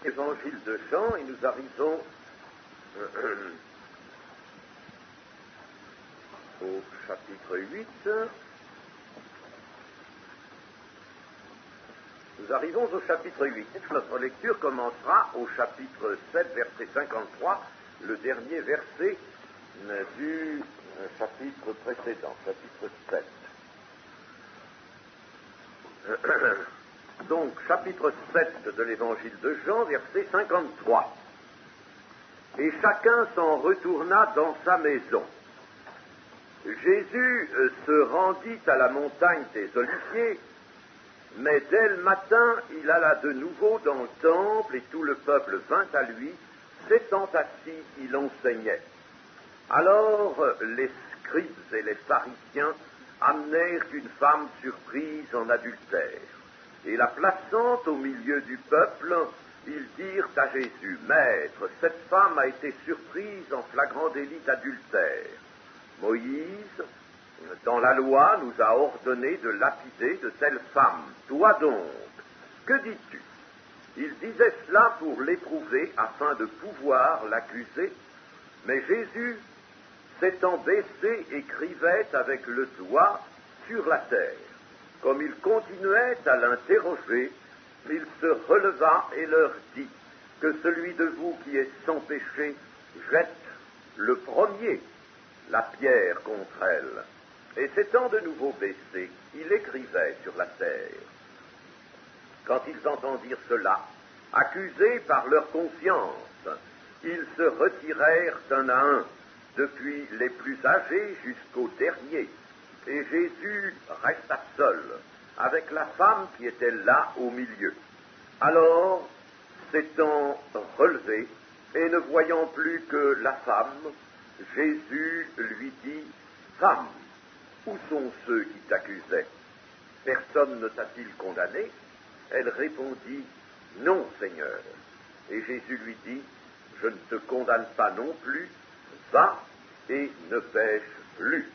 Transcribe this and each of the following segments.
Évangile de Jean, et nous arrivons au chapitre 8. Nous arrivons au chapitre 8. Notre lecture commencera au chapitre 7, verset 53, le dernier verset du chapitre précédent, chapitre 7. Donc, chapitre 7 de l'évangile de Jean, verset 53. Et chacun s'en retourna dans sa maison. Jésus se rendit à la montagne des Oliviers, mais dès le matin, il alla de nouveau dans le temple, et tout le peuple vint à lui. S'étant assis, il enseignait. Alors les scribes et les pharisiens amenèrent une femme surprise en adultère, et la plaçant au milieu du peuple, ils dirent à Jésus: Maître, cette femme a été surprise en flagrant délit d'adultère. Moïse, dans la loi, nous a ordonné de lapider de telles femmes. Toi donc, que dis-tu? Il disait cela pour l'éprouver, afin de pouvoir l'accuser, mais Jésus, s'étant baissé, écrivait avec le doigt sur la terre. Comme il continuait à l'interroger, il se releva et leur dit: Que celui de vous qui est sans péché jette le premier la pierre contre elle. Et s'étant de nouveau baissé, il écrivait sur la terre. Quand ils entendirent cela, accusés par leur conscience, ils se retirèrent un à un, depuis les plus âgés jusqu'au dernier, et Jésus resta seul, avec la femme qui était là au milieu. Alors, s'étant relevé, et ne voyant plus que la femme, Jésus lui dit: Femme, où sont ceux qui t'accusaient? Personne ne t'a-t-il condamné? Elle répondit: Non, Seigneur. Et Jésus lui dit: Je ne te condamne pas non plus, va et ne pêche plus.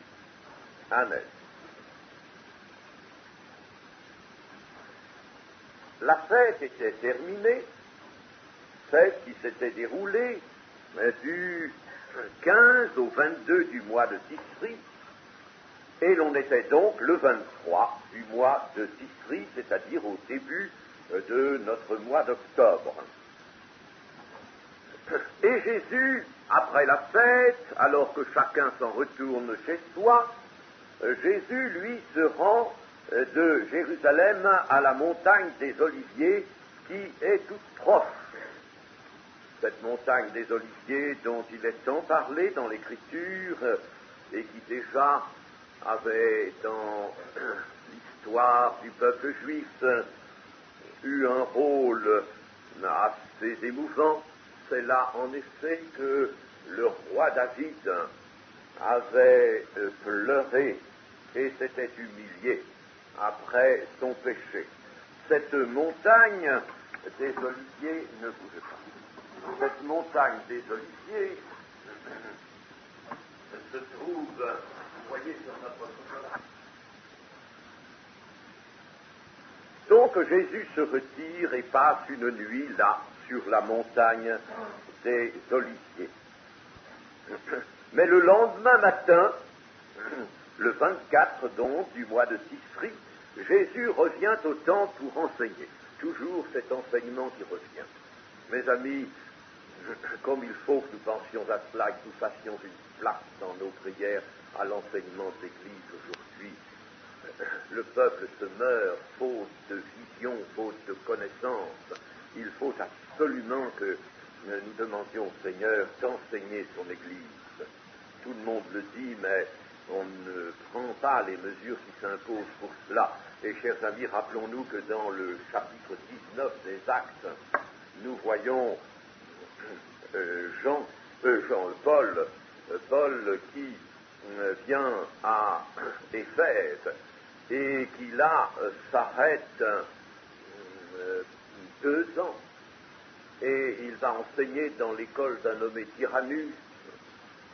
Amen. La fête était terminée, fête qui s'était déroulée du 15 au 22 du mois de Tisri, et l'on était donc le 23 du mois de Tisri, c'est-à-dire au début de notre mois d'octobre. Et Jésus, après la fête, alors que chacun s'en retourne chez soi, Jésus, lui, se rend de Jérusalem à la montagne des Oliviers, qui est toute proche. Cette montagne des Oliviers dont il est tant parlé dans l'Écriture, et qui déjà avait dans l'histoire du peuple juif eu un rôle assez émouvant. C'est là en effet que le roi David avait pleuré et s'était humilié après son péché. Cette montagne des Oliviers, ne bougez pas, cette montagne des Oliviers se trouve, vous voyez sur notre chocolat. Donc Jésus se retire et passe une nuit là, sur la montagne des Oliviers. Mais le lendemain matin, le 24 donc du mois de Tisri, Jésus revient au temple pour enseigner. Toujours cet enseignement qui revient. Mes amis, comme il faut que nous pensions à cela, que nous fassions une place dans nos prières à l'enseignement de l'Église aujourd'hui. Le peuple se meurt, faute de vision, faute de connaissance. Il faut absolument que nous demandions au Seigneur d'enseigner son Église. Tout le monde le dit, mais on ne prend pas les mesures qui s'imposent pour cela. Et chers amis, rappelons-nous que dans le chapitre 19 des Actes, nous voyons Paul qui vient à Éphèse et qui là s'arrête 2 ans, et il va enseigner dans l'école d'un nommé Tyrannus.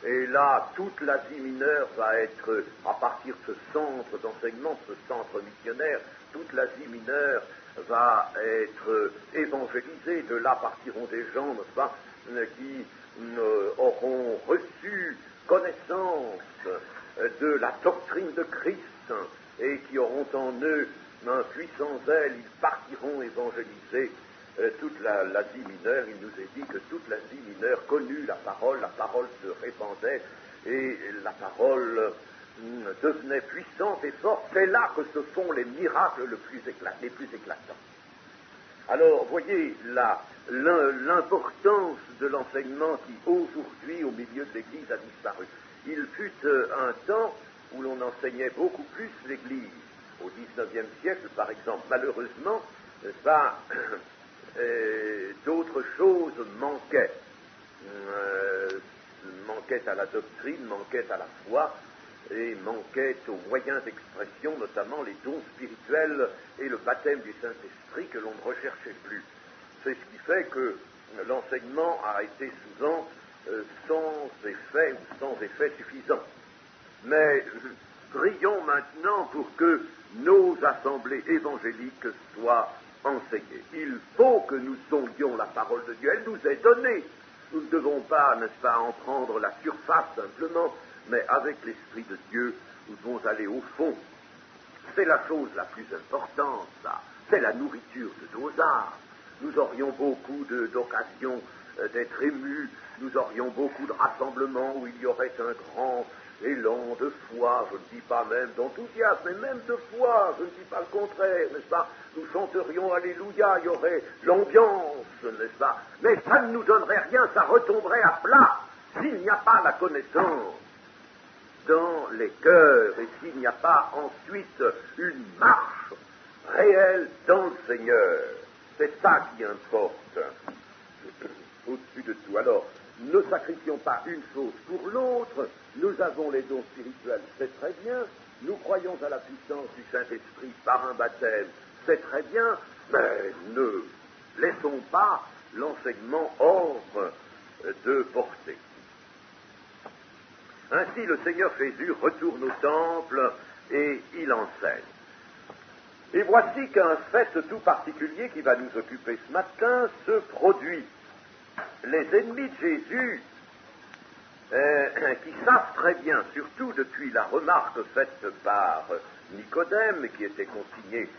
Et là, toute l'Asie mineure va être, à partir de ce centre d'enseignement, ce centre missionnaire, toute l'Asie mineure va être évangélisé. De là partiront des gens, n'est-ce pas, qui auront reçu connaissance de la doctrine de Christ et qui auront en eux un puissant zèle. Ils partiront évangéliser toute l'Asie mineure. Il nous est dit que toute l'Asie mineure connut la parole se répandait et la parole devenait puissante et forte. C'est là que se font les miracles les plus éclatants. Alors, voyez l'importance de l'enseignement qui, aujourd'hui, au milieu de l'Église, a disparu. Il fut un temps où l'on enseignait beaucoup plus l'Église. Au XIXe siècle, par exemple, malheureusement, d'autres choses manquaient. Manquaient à la doctrine, manquaient à la foi, et manquaient aux moyens d'expression, notamment les dons spirituels et le baptême du Saint-Esprit que l'on ne recherchait plus. C'est ce qui fait que l'enseignement a été souvent sans effet suffisant. Mais prions maintenant pour que nos assemblées évangéliques soient enseignées. Il faut que nous sondions la parole de Dieu. Elle nous est donnée. Nous ne devons pas, n'est-ce pas, en prendre la surface simplement, mais avec l'Esprit de Dieu, nous devons aller au fond. C'est la chose la plus importante, ça. C'est la nourriture de nos âmes. Nous aurions beaucoup d'occasions d'être émus. Nous aurions beaucoup de rassemblements où il y aurait un grand élan de foi, je ne dis pas même d'enthousiasme, mais même de foi, je ne dis pas le contraire, n'est-ce pas? Nous chanterions Alléluia, il y aurait l'ambiance, n'est-ce pas? Mais ça ne nous donnerait rien, ça retomberait à plat s'il n'y a pas la connaissance dans les cœurs et s'il n'y a pas ensuite une marche réelle dans le Seigneur. C'est ça qui importe au-dessus de tout. Alors, ne sacrifions pas une chose pour l'autre. Nous avons les dons spirituels, c'est très bien. Nous croyons à la puissance du Saint-Esprit par un baptême, c'est très bien. Mais ne laissons pas l'enseignement hors de portée. Ainsi, le Seigneur Jésus retourne au temple et il enseigne. Et voici qu'un fait tout particulier qui va nous occuper ce matin se produit. Les ennemis de Jésus, qui savent très bien, surtout depuis la remarque faite par Nicodème, qui était consignée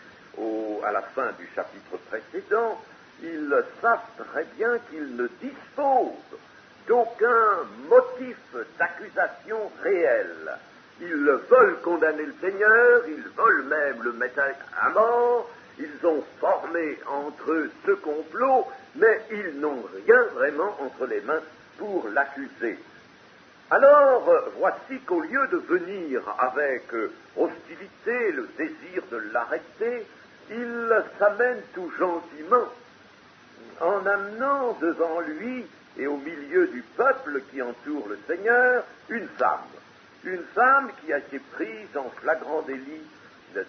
à la fin du chapitre précédent, ils savent très bien qu'ils ne disposent d'aucun motif d'accusation réel. Ils veulent condamner le Seigneur, ils veulent même le mettre à mort, ils ont formé entre eux ce complot, mais ils n'ont rien vraiment entre les mains pour l'accuser. Alors, voici qu'au lieu de venir avec hostilité, le désir de l'arrêter, ils s'amènent tout gentiment en amenant devant lui et au milieu du peuple qui entoure le Seigneur une femme qui a été prise en flagrant délit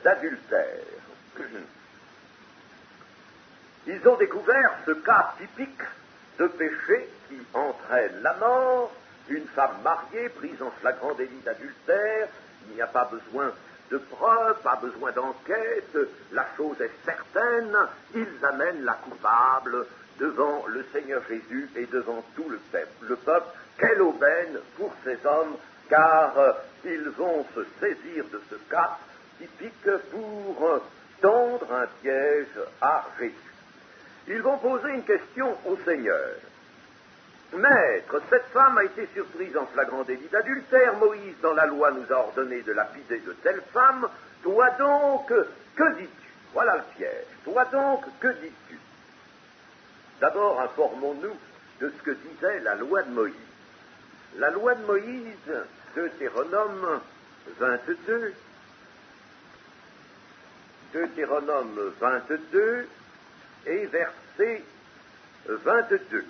d'adultère. Ils ont découvert ce cas typique de péché qui entraîne la mort, une femme mariée prise en flagrant délit d'adultère. Il n'y a pas besoin de preuves, pas besoin d'enquête, la chose est certaine, ils amènent la coupable devant le Seigneur Jésus et devant tout le peuple. Quelle aubaine pour ces hommes, car ils vont se saisir de ce cas typique pour tendre un piège à Jésus. Ils vont poser une question au Seigneur. Maître, cette femme a été surprise en flagrant délit d'adultère. Moïse, dans la loi, nous a ordonné de lapider de telle femme. Toi donc, que dis-tu? Voilà le piège. Toi donc, que dis-tu? D'abord, informons-nous de ce que disait la loi de Moïse. La loi de Moïse, Deutéronome 22, et verset 22.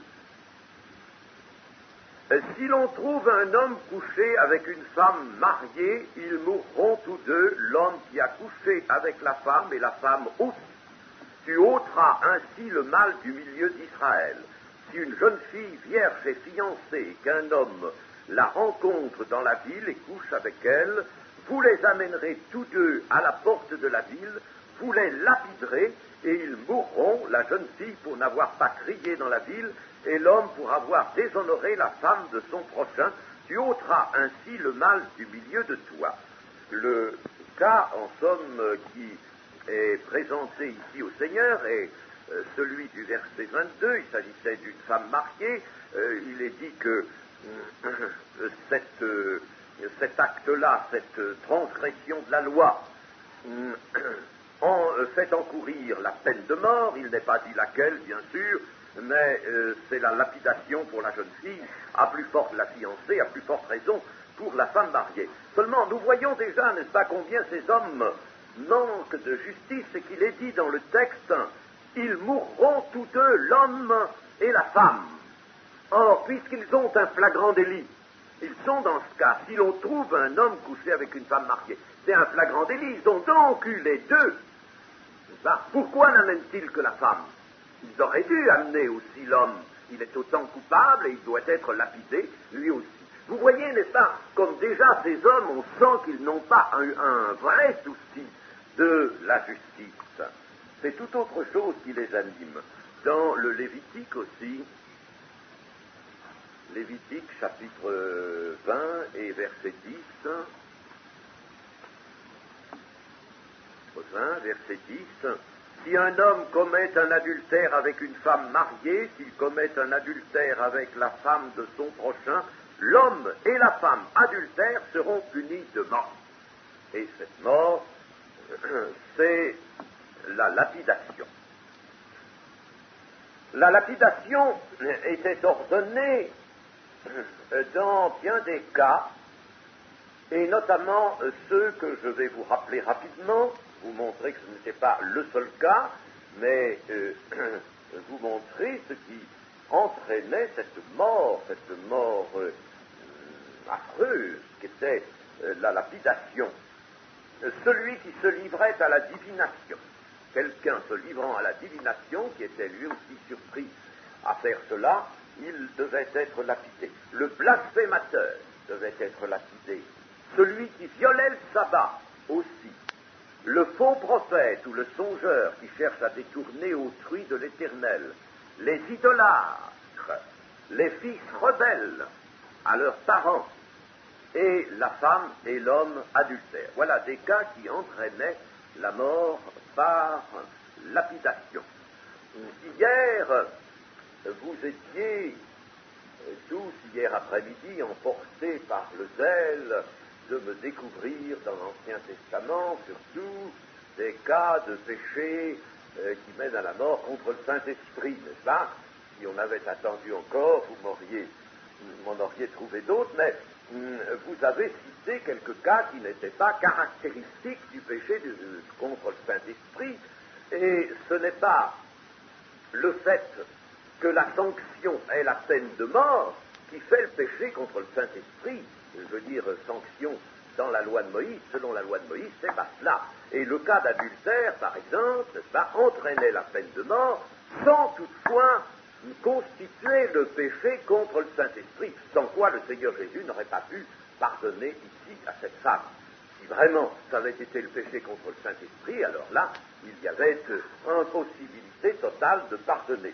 Si l'on trouve un homme couché avec une femme mariée, ils mourront tous deux, l'homme qui a couché avec la femme et la femme aussi. Tu ôteras ainsi le mal du milieu d'Israël. Si une jeune fille vierge est fiancée et qu'un homme la rencontre dans la ville et couche avec elle, vous les amènerez tous deux à la porte de la ville, vous les lapiderez et ils mourront, la jeune fille pour n'avoir pas crié dans la ville, et l'homme pour avoir déshonoré la femme de son prochain. Tu ôteras ainsi le mal du milieu de toi. Le cas, en somme, qui est présenté ici au Seigneur est celui du verset 22. Il s'agissait d'une femme mariée. Il est dit que cet acte-là, cette transgression de la loi, fait encourir la peine de mort. Il n'est pas dit laquelle, bien sûr, mais c'est la lapidation pour la jeune fille, à plus forte la fiancée, à plus forte raison pour la femme mariée. Seulement, nous voyons déjà, n'est-ce pas, combien ces hommes manquent de justice, et qu'il est dit dans le texte, ils mourront tous deux, l'homme et la femme. Or, puisqu'ils ont un flagrant délit, ils sont dans ce cas, si l'on trouve un homme couché avec une femme mariée, c'est un flagrant délit, ils ont donc eu les deux. Pourquoi n'amènent-ils que la femme? Ils auraient dû amener aussi l'homme. Il est autant coupable et il doit être lapidé, lui aussi. Vous voyez, n'est-ce pas, comme déjà ces hommes, on sent qu'ils n'ont pas un vrai souci de la justice. C'est tout autre chose qui les anime. Dans le Lévitique aussi, Lévitique chapitre 20 et verset 10, 20, verset 10, si un homme commet un adultère avec une femme mariée, s'il commet un adultère avec la femme de son prochain, l'homme et la femme adultères seront punis de mort. Et cette mort, c'est la lapidation. La lapidation était ordonnée dans bien des cas, et notamment ceux que je vais vous rappeler rapidement, vous montrer que ce n'était pas le seul cas, mais vous montrer ce qui entraînait cette mort affreuse qu'était la lapidation. Celui qui se livrait à la divination, quelqu'un se livrant à la divination, qui était lui aussi surpris à faire cela, il devait être lapidé. Le blasphémateur devait être lapidé. Celui qui violait le sabbat aussi. Le faux prophète ou le songeur qui cherche à détourner autrui de l'Éternel. Les idolâtres, les fils rebelles à leurs parents, et la femme et l'homme adultère. Voilà des cas qui entraînaient la mort par lapidation. Hier, vous étiez tous, hier après-midi, emportés par le zèle de me découvrir dans l'Ancien Testament, surtout, des cas de péché qui mènent à la mort contre le Saint-Esprit, n'est-ce pas? Si on avait attendu encore, vous m'en auriez trouvé d'autres, mais vous avez cité quelques cas qui n'étaient pas caractéristiques du péché contre le Saint-Esprit, et ce n'est pas le fait que la sanction est la peine de mort qui fait le péché contre le Saint-Esprit. Je veux dire, sanction dans la loi de Moïse, selon la loi de Moïse, c'est pas cela. Et le cas d'adultère, par exemple, entraînait la peine de mort sans toutefois constituer le péché contre le Saint-Esprit, sans quoi le Seigneur Jésus n'aurait pas pu pardonner ici à cette femme. Si vraiment ça avait été le péché contre le Saint-Esprit, alors là, il y avait impossibilité totale de pardonner.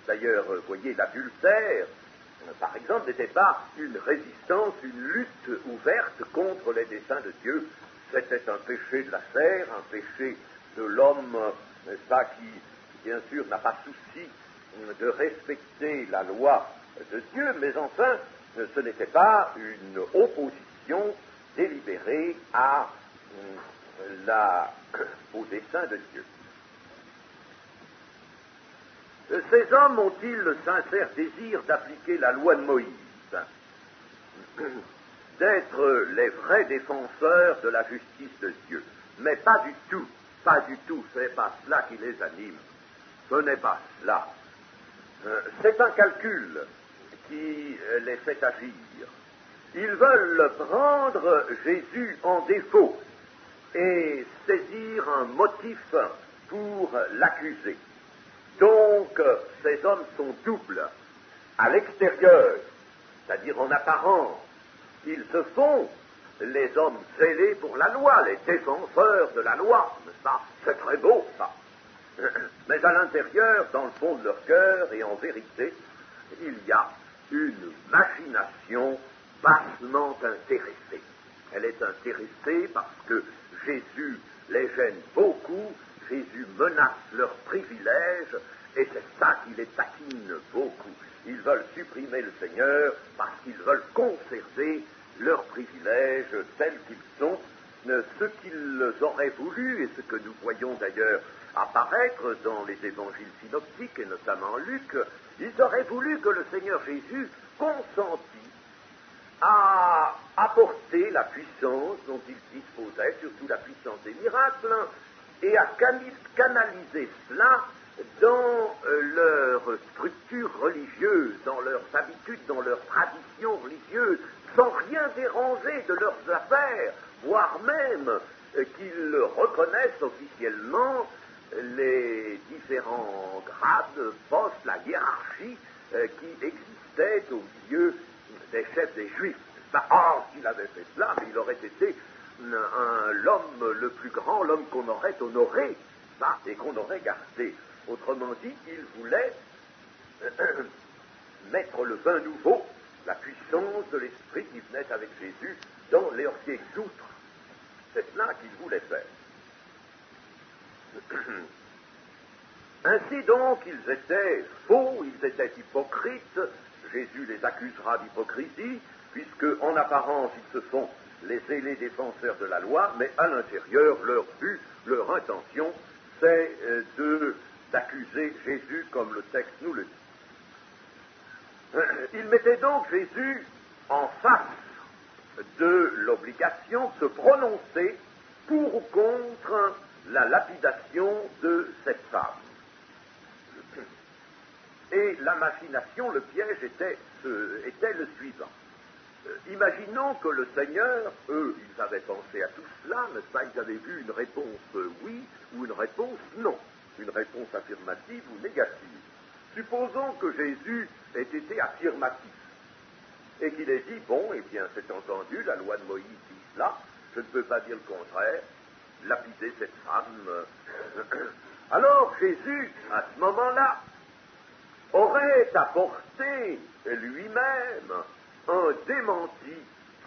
D'ailleurs, vous voyez, l'adultère, par exemple, n'était pas une résistance, une lutte ouverte contre les desseins de Dieu. C'était un péché de la chair, un péché de l'homme, n'est-ce pas, qui, bien sûr, n'a pas souci de respecter la loi de Dieu, mais enfin, ce n'était pas une opposition délibérée au dessein de Dieu. Ces hommes ont-ils le sincère désir d'appliquer la loi de Moïse, d'être les vrais défenseurs de la justice de Dieu? Mais pas du tout, ce n'est pas cela qui les anime, ce n'est pas cela. C'est un calcul qui les fait agir. Ils veulent prendre Jésus en défaut et saisir un motif pour l'accuser. Donc, ces hommes sont doubles. À l'extérieur, c'est-à-dire en apparence, ils se font les hommes zélés pour la loi, les défenseurs de la loi, n'est-ce pas? C'est très beau, ça. Mais à l'intérieur, dans le fond de leur cœur, et en vérité, il y a une machination bassement intéressée. Elle est intéressée parce que Jésus les gêne beaucoup, Jésus menace leurs privilèges, et c'est ça qui les taquine beaucoup. Ils veulent supprimer le Seigneur parce qu'ils veulent conserver leurs privilèges tels qu'ils sont, ce qu'ils auraient voulu, et ce que nous voyons d'ailleurs apparaître dans les évangiles synoptiques, et notamment Luc, ils auraient voulu que le Seigneur Jésus consentît à apporter la puissance dont il disposait, surtout la puissance des miracles, et à canaliser cela dans leur structure religieuse, dans leurs habitudes, dans leurs traditions religieuses, sans rien déranger de leurs affaires, voire même qu'ils reconnaissent officiellement les différents grades, postes, la hiérarchie qui existait au milieu des chefs des Juifs. S'il avait fait cela, il aurait été l'homme le plus grand, l'homme qu'on aurait honoré, et qu'on aurait gardé. Autrement dit, il voulait mettre le vin nouveau, la puissance de l'Esprit qui venait avec Jésus, dans leurs vieilles outres. C'est cela qu'il voulait faire. Ainsi donc, ils étaient faux, ils étaient hypocrites. Jésus les accusera d'hypocrisie, puisque en apparence ils se font les zélés défenseurs de la loi, mais à l'intérieur, leur but, leur intention, c'est d'accuser Jésus comme le texte nous le dit. Il mettait donc Jésus en face de l'obligation de se prononcer pour ou contre la lapidation de cette femme. Et la machination, le piège était le suivant. Imaginons que le Seigneur, eux, ils avaient pensé à tout cela, n'est-ce pas? Ils avaient vu une réponse oui ou une réponse non, une réponse affirmative ou négative. Supposons que Jésus ait été affirmatif et qu'il ait dit, bon, eh bien, c'est entendu, la loi de Moïse dit cela, je ne peux pas dire le contraire, lapider cette femme. Alors Jésus, à ce moment-là, aurait apporté lui-même un démenti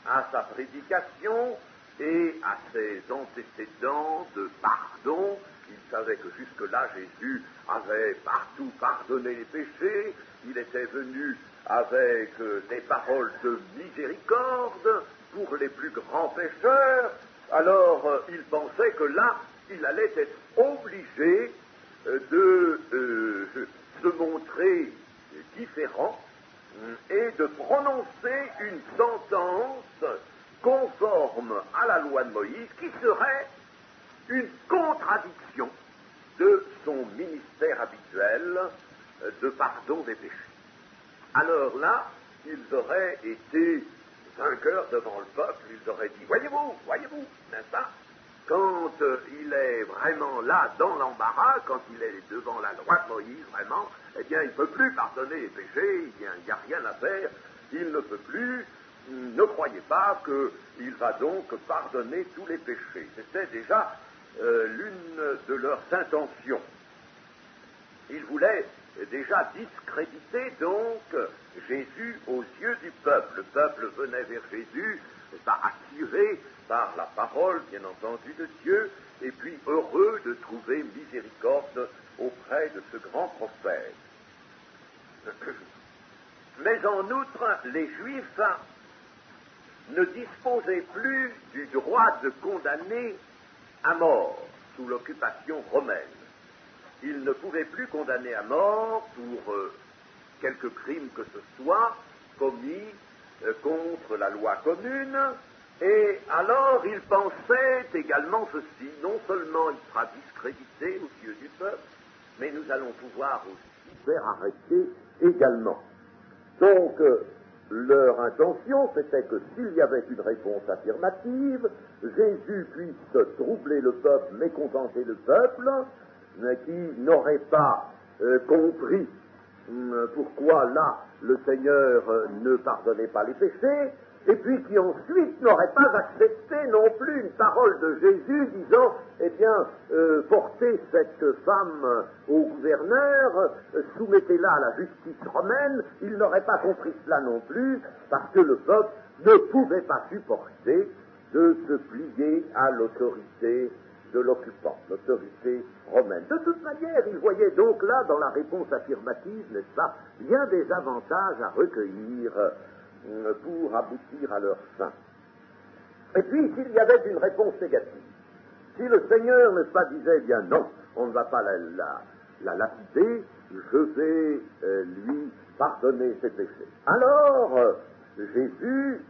à sa prédication et à ses antécédents de pardon. Il savait que jusque-là, Jésus avait partout pardonné les péchés, il était venu avec des paroles de miséricorde pour les plus grands pécheurs. Alors, il pensait que là, il allait être obligé de se montrer différent et de prononcer une sentence conforme à la loi de Moïse qui serait une contradiction de son ministère habituel de pardon des péchés. Alors là, ils auraient été vainqueurs devant le peuple, ils auraient dit, voyez-vous, n'est-ce pas? Quand il est vraiment là, dans l'embarras, quand il est devant la loi de Moïse, vraiment, eh bien, il ne peut plus pardonner les péchés, il n'y a rien à faire, il ne peut plus, ne croyez pas qu'il va donc pardonner tous les péchés. C'était déjà l'une de leurs intentions. Ils voulaient déjà discréditer donc Jésus aux yeux du peuple. Le peuple venait vers Jésus, attiré par la parole, bien entendu, de Dieu, et puis heureux de trouver miséricorde auprès de ce grand prophète. Mais en outre, les Juifs ne disposaient plus du droit de condamner à mort sous l'occupation romaine. Ils ne pouvaient plus condamner à mort pour quelque crime que ce soit commis contre la loi commune, et alors ils pensaient également ceci: non seulement il sera discrédité aux yeux du peuple, mais nous allons pouvoir aussi faire arrêter également. Donc, leur intention, c'était que s'il y avait une réponse affirmative, Jésus puisse troubler le peuple, mécontenter le peuple, qui n'aurait pas compris pourquoi là le Seigneur ne pardonnait pas les péchés, et puis qui ensuite n'aurait pas accepté non plus une parole de Jésus disant, eh bien, portez cette femme au gouverneur, soumettez-la à la justice romaine. Il n'aurait pas compris cela non plus, parce que le peuple ne pouvait pas supporter de se plier à l'autorité de l'occupant, l'autorité romaine. De toute manière, il voyait donc là, dans la réponse affirmative, n'est-ce pas, bien des avantages à recueillir pour aboutir à leur fin. Et puis, s'il y avait une réponse négative, si le Seigneur, n'est-ce pas, disait, eh bien non, on ne va pas la lapider, je vais lui pardonner ses péchés. Alors, Jésus,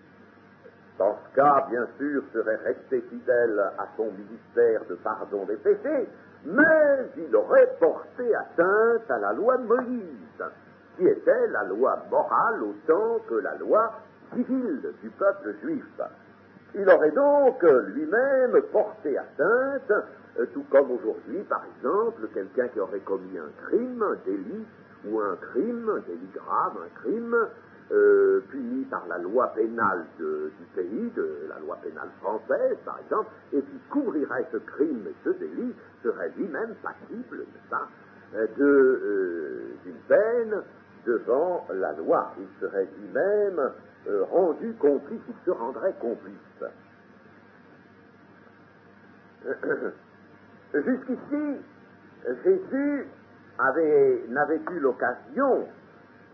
dans ce cas, bien sûr, serait resté fidèle à son ministère de pardon des péchés, mais il aurait porté atteinte à la loi de Moïse, qui était la loi morale autant que la loi civile du peuple juif. Il aurait donc lui-même porté atteinte, tout comme aujourd'hui, par exemple, quelqu'un qui aurait commis un crime, un délit, ou un délit grave, un crime, puni par la loi pénale du pays, de la loi pénale française, par exemple, et qui couvrirait ce crime et ce délit, serait lui-même passible, n'est-ce pas, d'une peine devant la loi. Il serait lui-même rendu complice, il se rendrait complice. Jusqu'ici, Jésus n'avait eu l'occasion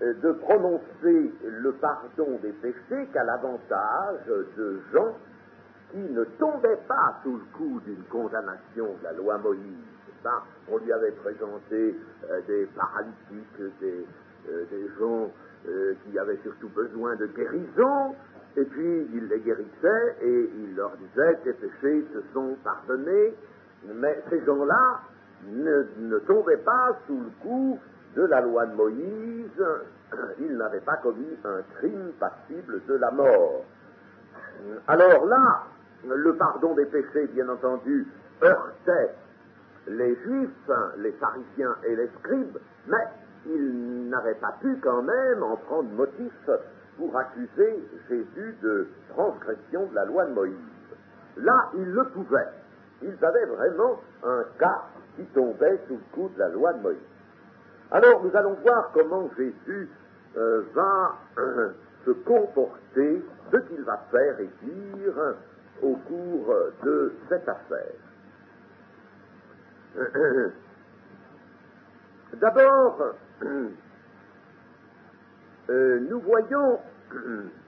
de prononcer le pardon des péchés qu'à l'avantage de gens qui ne tombaient pas sous le coup d'une condamnation de la loi Moïse. On lui avait présenté des paralytiques, des gens qui avaient surtout besoin de guérison, et puis il les guérissait et il leur disait « tes péchés te sont pardonnés », mais ces gens-là ne tombaient pas sous le coup de la loi de Moïse, ils n'avaient pas commis un crime passible de la mort. Alors là, le pardon des péchés, bien entendu, heurtait les Juifs, les pharisiens et les scribes, mais ils n'avaient pas pu quand même en prendre motif pour accuser Jésus de transgression de la loi de Moïse. Là, ils le pouvaient. Ils avaient vraiment un cas qui tombait sous le coup de la loi de Moïse. Alors, nous allons voir comment Jésus va se comporter, ce qu'il va faire et dire au cours de cette affaire. D'abord, nous voyons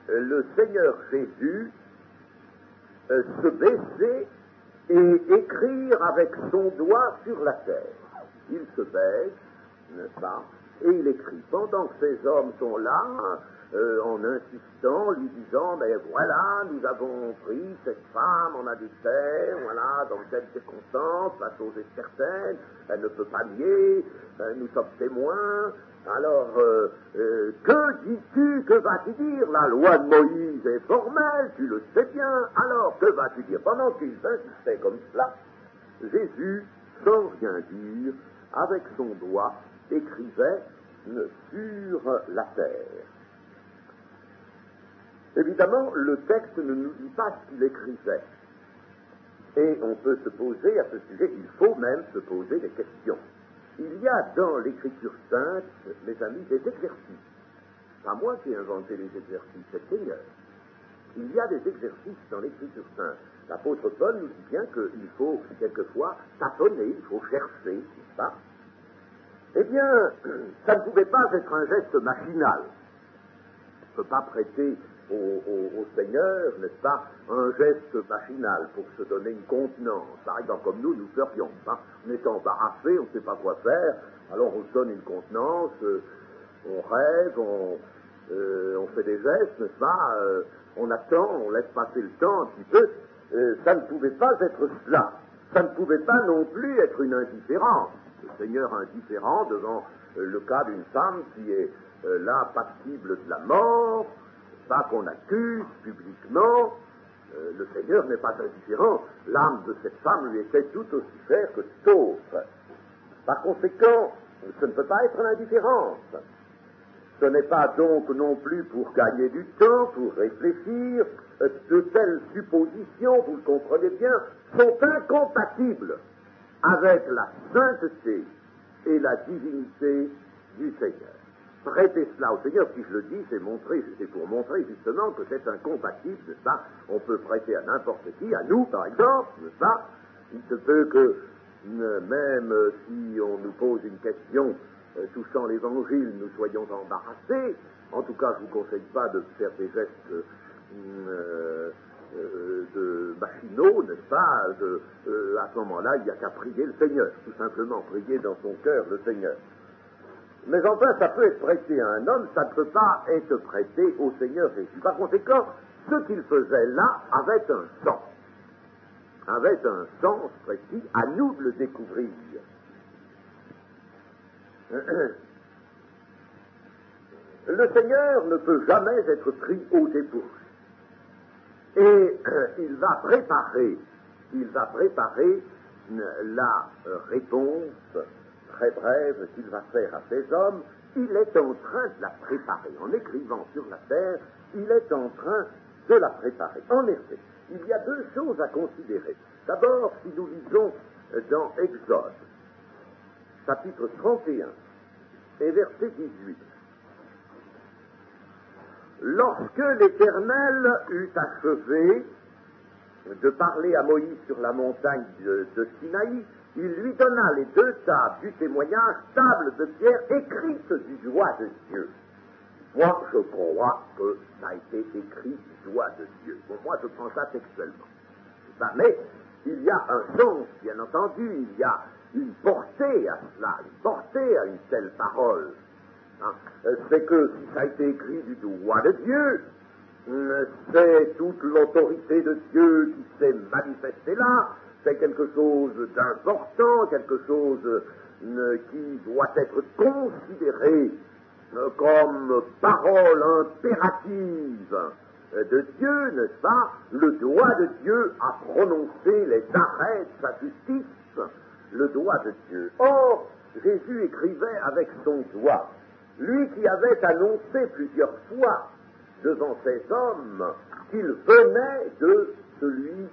le Seigneur Jésus se baisser et écrire avec son doigt sur la terre. Il se baisse, n'est-ce pas, et il écrit. Pendant que ces hommes sont là, en insistant, lui disant, ben voilà, nous avons pris cette femme en adultère, voilà, dans telle circonstance, la chose est certaine, elle ne peut pas nier, nous sommes témoins, alors, que dis-tu, que vas-tu dire? La loi de Moïse est formelle, tu le sais bien, alors que vas-tu dire? Pendant qu'ils insistaient comme cela, Jésus, sans rien dire, avec son doigt, écrivait sur la terre. Évidemment, le texte ne nous dit pas ce qu'il écrivait. Et on peut se poser à ce sujet, il faut même se poser des questions. Il y a dans l'Écriture sainte, mes amis, des exercices. Pas moi qui ai inventé les exercices, c'est le Seigneur. Il y a des exercices dans l'Écriture sainte. L'apôtre Paul nous dit bien qu'il faut quelquefois tâtonner, il faut chercher, n'est-ce pas? Eh bien, ça ne pouvait pas être un geste machinal. On ne peut pas prêter au Seigneur, n'est-ce pas, un geste machinal pour se donner une contenance. Par exemple, comme nous ferions. Hein? On est embarrassé, on ne sait pas quoi faire, alors on se donne une contenance, on rêve, on fait des gestes, n'est-ce pas, on attend, on laisse passer le temps un petit peu. Ça ne pouvait pas être cela. Ça ne pouvait pas non plus être une indifférence. Le Seigneur indifférent devant le cas d'une femme qui est là passible de la mort, pas qu'on accuse publiquement, le Seigneur n'est pas indifférent. L'âme de cette femme lui était tout aussi chère que tout autre. Par conséquent, ce ne peut pas être l'indifférence. Ce n'est pas donc non plus pour gagner du temps, pour réfléchir. De telles suppositions, vous le comprenez bien, sont incompatibles avec la sainteté et la divinité du Seigneur. Prêtez cela au Seigneur, si je le dis, c'est pour montrer justement que c'est incompatible, n'est-ce pas? On peut prêter à n'importe qui, à nous par exemple, n'est-ce pas? Il se peut que, même si on nous pose une question touchant l'Évangile, nous soyons embarrassés. En tout cas, je ne vous conseille pas de faire des gestes de machinaux, n'est-ce pas? À ce moment-là, il n'y a qu'à prier le Seigneur, tout simplement, prier dans son cœur le Seigneur. Mais enfin, ça peut être prêté à un homme, ça ne peut pas être prêté au Seigneur Jésus. Par conséquent, ce qu'il faisait là avait un sens précis, à nous de le découvrir. Le Seigneur ne peut jamais être pris au dépourvu. Et il va préparer la réponse très brève qu'il va faire à ces hommes. Il est en train de la préparer. En écrivant sur la terre, il est en train de la préparer. En effet, il y a deux choses à considérer. D'abord, si nous lisons dans Exode, chapitre 31 et verset 18, lorsque l'Éternel eut achevé de parler à Moïse sur la montagne de Sinaï, il lui donna les deux tables du témoignage, tables de pierre écrites du doigt de Dieu. Moi, je crois que ça a été écrit du doigt de Dieu. Bon, moi, je prends ça textuellement. Mais il y a un sens, bien entendu, il y a une portée à cela, une portée à une telle parole. C'est que si ça a été écrit du doigt de Dieu, c'est toute l'autorité de Dieu qui s'est manifestée là, c'est quelque chose d'important, quelque chose qui doit être considéré comme parole impérative de Dieu, n'est-ce pas? Le doigt de Dieu a prononcé les arrêts de sa justice, le doigt de Dieu. Or, Jésus écrivait avec son doigt. Lui qui avait annoncé plusieurs fois devant ces hommes qu'il venait de celui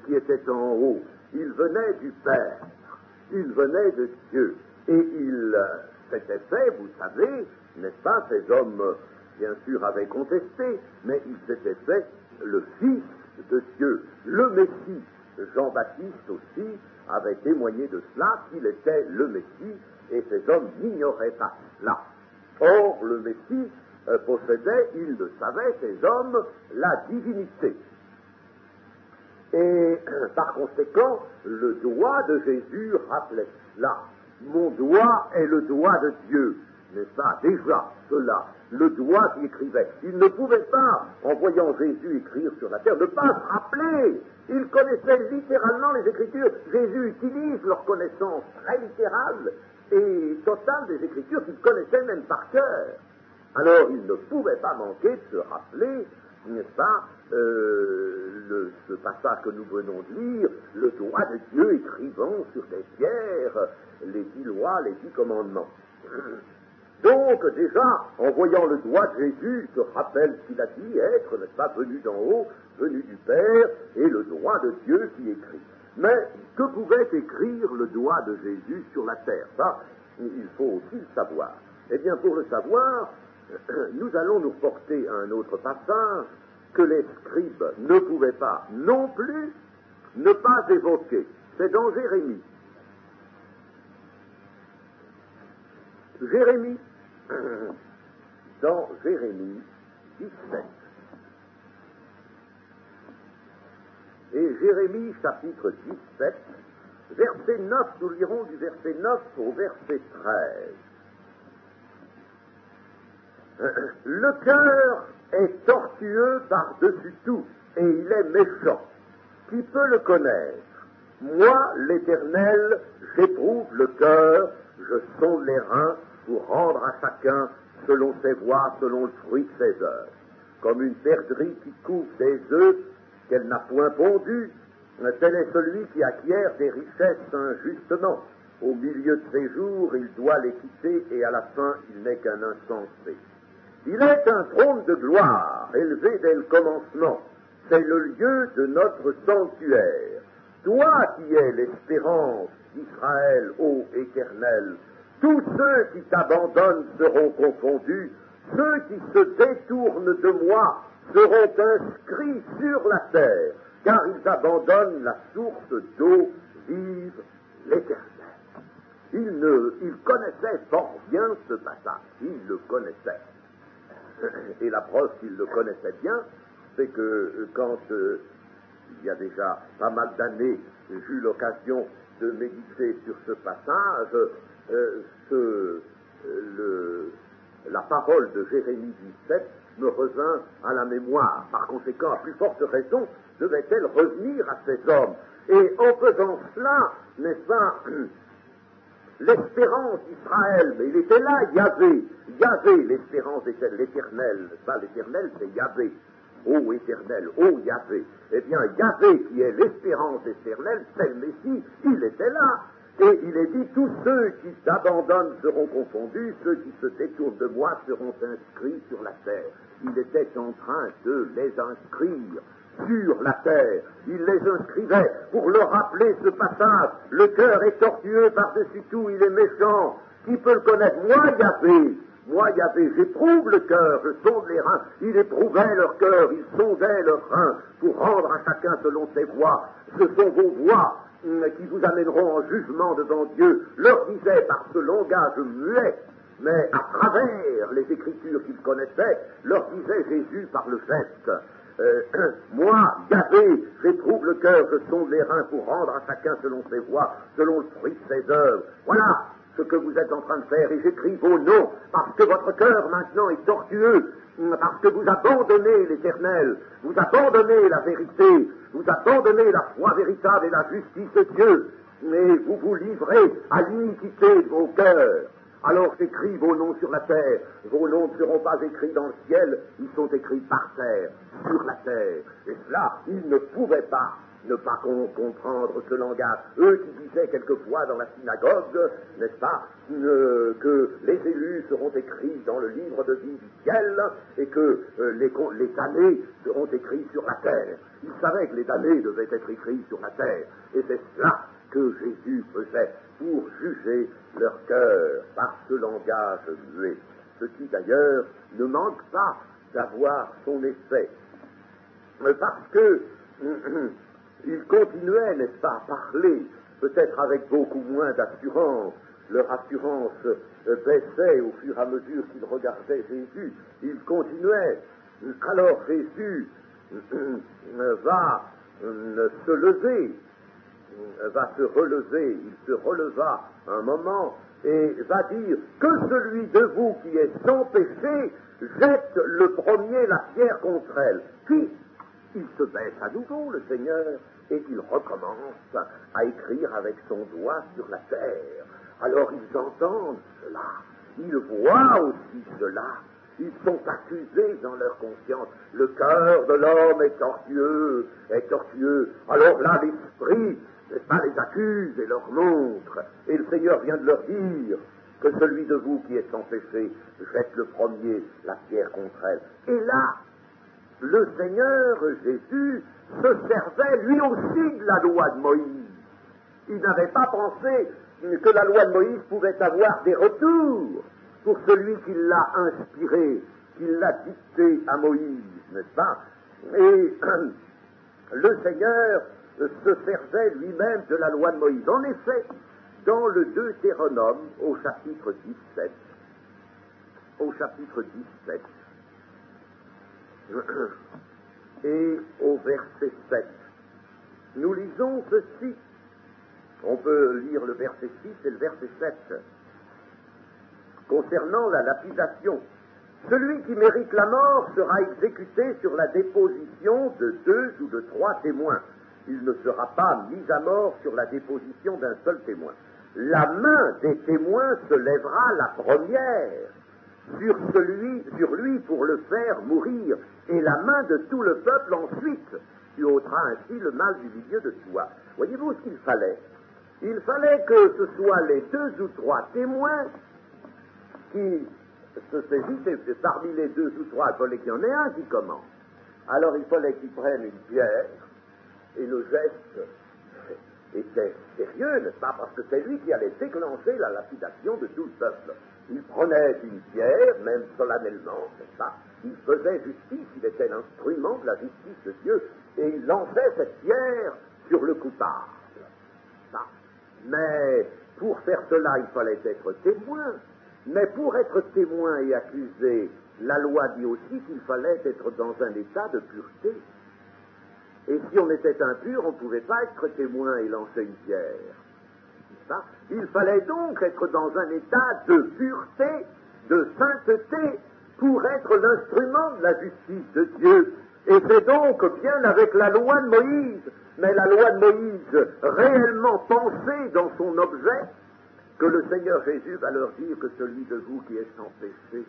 qui était en haut, il venait du Père, il venait de Dieu, et il s'était fait, vous savez, n'est-ce pas, ces hommes, bien sûr, avaient contesté, mais il s'était fait le Fils de Dieu, le Messie. Jean-Baptiste aussi avait témoigné de cela, qu'il était le Messie, et ces hommes n'ignoraient pas cela. Or, le Messie possédait, ils le savaient, ces hommes, la divinité. Et par conséquent, le doigt de Jésus rappelait cela. Mon doigt est le doigt de Dieu, n'est-ce pas? Déjà, cela, le doigt qui écrivait. Il ne pouvait pas, en voyant Jésus écrire sur la terre, ne pas se rappeler. Il connaissait littéralement les Écritures. Jésus utilise leur connaissance très littérale et totale des Écritures qu'il connaissait même par cœur. Alors, il ne pouvait pas manquer de se rappeler, n'est-ce pas, ce passage que nous venons de lire, le doigt de Dieu écrivant sur des pierres les 10 lois, les 10 commandements. Donc, déjà, en voyant le doigt de Jésus, il se rappelle ce qu'il a dit être, n'est-ce pas, venu d'en haut, venu du Père, et le doigt de Dieu qui écrit. Mais que pouvait écrire le doigt de Jésus sur la terre? Ça, il faut aussi le savoir. Eh bien, pour le savoir, nous allons nous porter à un autre passage que les scribes ne pouvaient pas non plus ne pas évoquer. C'est dans Jérémie. Dans Jérémie 17. Et Jérémie chapitre 17, verset 9, nous lirons du verset 9 au verset 13. Le cœur est tortueux par-dessus tout, et il est méchant. Qui peut le connaître? Moi, l'Éternel, j'éprouve le cœur, je sonde les reins pour rendre à chacun selon ses voies, selon le fruit de ses œuvres. Comme une perdrix qui couvre des œufs qu'elle n'a point pondus, tel est celui qui acquiert des richesses injustement. Au milieu de ses jours, il doit les quitter, et à la fin, il n'est qu'un insensé. Il est un trône de gloire, élevé dès le commencement. C'est le lieu de notre sanctuaire. Toi qui es l'espérance d'Israël, ô Éternel, tous ceux qui t'abandonnent seront confondus, ceux qui se détournent de moi seront inscrits sur la terre, car ils abandonnent la source d'eau vive, l'Éternel. Il connaissait fort bien ce passage, il le connaissait. Et la preuve qu'il le connaissait bien, c'est que quand il y a déjà pas mal d'années, j'ai eu l'occasion de méditer sur ce passage, la parole de Jérémie 17 me revint à la mémoire. Par conséquent, à plus forte raison, devait-elle revenir à ces hommes. Et en faisant cela, n'est-ce pas, l'espérance d'Israël, mais il était là, Yahvé, l'espérance de l'Éternel, pas l'Éternel, c'est Yahvé. Ô Éternel, ô Yahvé. Eh bien, Yahvé, qui est l'espérance éternelle, c'est le Messie, il était là. Et il est dit, tous ceux qui t'abandonnent seront confondus, ceux qui se détournent de moi seront inscrits sur la terre. Il était en train de les inscrire sur la terre. Il les inscrivait pour leur rappeler ce passage. Le cœur est tortueux par-dessus tout, il est méchant. Qui peut le connaître? Moi, Yahvé, j'éprouve le cœur, je sonde les reins. Il éprouvait leur cœur, il sondait leurs reins pour rendre à chacun selon ses voies. Ce sont vos voies qui vous amèneront en jugement devant Dieu, leur disait par ce langage muet, mais à travers les Écritures qu'ils connaissaient, leur disait Jésus par le geste. Moi, Yahvé, j'éprouve le cœur, je sonde les reins pour rendre à chacun selon ses voies, selon le fruit de ses œuvres. Voilà ce que vous êtes en train de faire, et j'écris vos noms, parce que votre cœur maintenant est tortueux, parce que vous abandonnez l'Éternel, vous abandonnez la vérité, vous abandonnez la foi véritable et la justice de Dieu, mais vous vous livrez à l'iniquité de vos cœurs. Alors j'écris vos noms sur la terre, vos noms ne seront pas écrits dans le ciel, ils sont écrits par terre, sur la terre. Et cela, ils ne pouvaient pas ne pas comprendre ce langage. Eux qui disaient quelquefois dans la synagogue, n'est-ce pas, que les élus seront écrits dans le livre de vie du ciel et que les damnés seront écrits sur la terre. Ils savaient que les damnés devaient être écrits sur la terre. Et c'est cela que Jésus faisait pour juger leur cœur par ce langage muet. Ce qui d'ailleurs ne manque pas d'avoir son effet. Parce que ils continuaient, n'est-ce pas, à parler, peut-être avec beaucoup moins d'assurance. Leur assurance baissait au fur et à mesure qu'ils regardaient Jésus. Ils continuaient. Alors Jésus va se lever, va se relever. Il se releva un moment et va dire que celui de vous qui est sans péché jette le premier la pierre contre elle. Puis il se baisse à nouveau, le Seigneur, et il recommence à écrire avec son doigt sur la terre. Alors ils entendent cela, ils voient aussi cela, ils sont accusés dans leur conscience. Le cœur de l'homme est tortueux. Alors là, l'Esprit, n'est-ce pas, les accuse et leur montre. Et le Seigneur vient de leur dire que celui de vous qui est sans péché jette le premier la pierre contre elle. Et là, le Seigneur Jésus se servait lui aussi de la loi de Moïse. Il n'avait pas pensé que la loi de Moïse pouvait avoir des retours pour celui qui l'a inspiré, qui l'a dicté à Moïse, n'est-ce pas? Et le Seigneur se servait lui-même de la loi de Moïse. En effet, dans le Deutéronome, au chapitre 17, et au verset 7, nous lisons ceci. On peut lire le verset 6 et le verset 7. Concernant la lapidation, celui qui mérite la mort sera exécuté sur la déposition de 2 ou de 3 témoins. Il ne sera pas mis à mort sur la déposition d'un seul témoin. La main des témoins se lèvera la première sur lui pour le faire mourir, et la main de tout le peuple ensuite. Tu ôteras ainsi le mal du milieu de toi. Voyez-vous ce qu'il fallait? Il fallait que ce soit les 2 ou 3 témoins qui se saisisse, et parmi les 2 ou 3, il fallait qu'il y en ait un qui commence. Alors il fallait qu'il prenne une pierre, et le geste était sérieux, n'est-ce pas, parce que c'est lui qui allait déclencher la lapidation de tout le peuple. Il prenait une pierre, même solennellement, n'est-ce pas, il faisait justice, il était l'instrument de la justice de Dieu, et il lançait cette pierre sur le coupable. Ça. Mais pour faire cela, il fallait être témoin. Mais pour être témoin et accusé, la loi dit aussi qu'il fallait être dans un état de pureté. Et si on était impur, on ne pouvait pas être témoin et lancer une pierre. Ça. Il fallait donc être dans un état de pureté, de sainteté, pour être l'instrument de la justice de Dieu. Et c'est donc bien avec la loi de Moïse, mais la loi de Moïse réellement pensée dans son objet, que le Seigneur Jésus va leur dire que celui de vous qui est sans péché